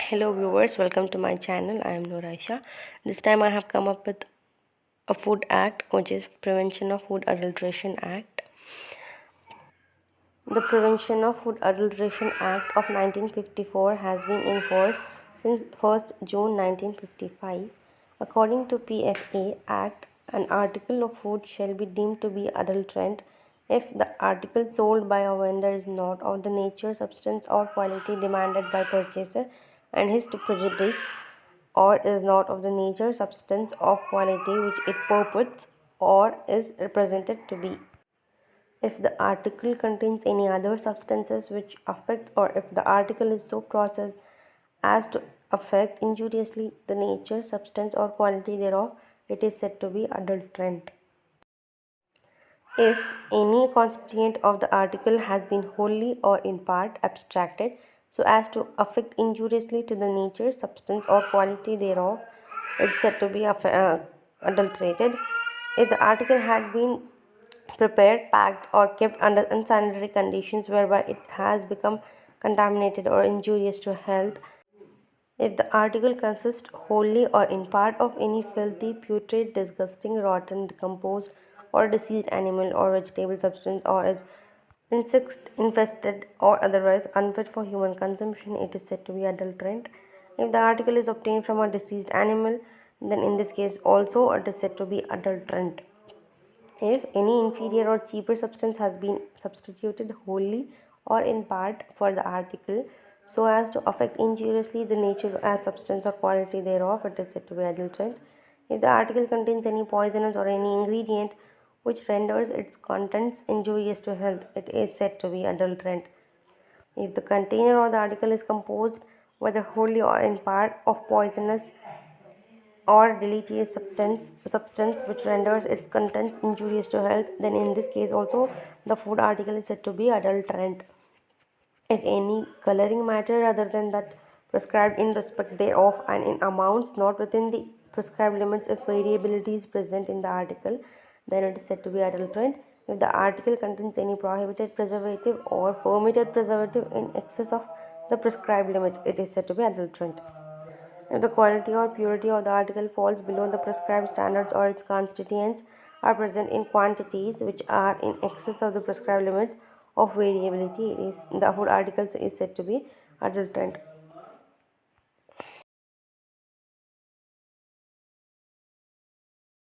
Hello viewers, welcome to my channel. I am Noraisha. This time I have come up with a food act, which is Prevention of Food Adulteration Act. The Prevention of Food Adulteration Act of 1954 has been in force since 1st June 1955. According to PFA Act, an article of food shall be deemed to be adulterant if the article sold by a vendor is not of the nature, substance or quality demanded by purchaser and his to prejudice, or is not of the nature, substance or quality which it purports or is represented to be. If the article contains any other substances which affect, or if the article is so processed as to affect injuriously the nature, substance or quality thereof, it is said to be adulterant. If any constituent of the article has been wholly or in part abstracted so as to affect injuriously to the nature, substance or quality thereof, it is said to be adulterated. If the article had been prepared, packed or kept under unsanitary conditions whereby it has become contaminated or injurious to health, if the article consists wholly or in part of any filthy, putrid, disgusting, rotten, decomposed or deceased animal or vegetable substance, or is insect infested or otherwise unfit for human consumption, it is said to be adulterant. If the article is obtained from a deceased animal, then in this case also it is said to be adulterant. If any inferior or cheaper substance has been substituted wholly or in part for the article so as to affect injuriously the nature as substance or quality thereof, it is said to be adulterant. If the article contains any poisonous or any ingredient which renders its contents injurious to health, it is said to be adulterant. If the container or the article is composed, whether wholly or in part, of poisonous or deleterious substance which renders its contents injurious to health, then in this case also the food article is said to be adulterant. If any coloring matter other than that prescribed in respect thereof and in amounts not within the prescribed limits, if variability is present in the article, then it is said to be adulterant. If the article contains any prohibited preservative or permitted preservative in excess of the prescribed limit, it is said to be adulterant. If the quality or purity of the article falls below the prescribed standards, or its constituents are present in quantities which are in excess of the prescribed limits of variability, the food article is said to be adulterant.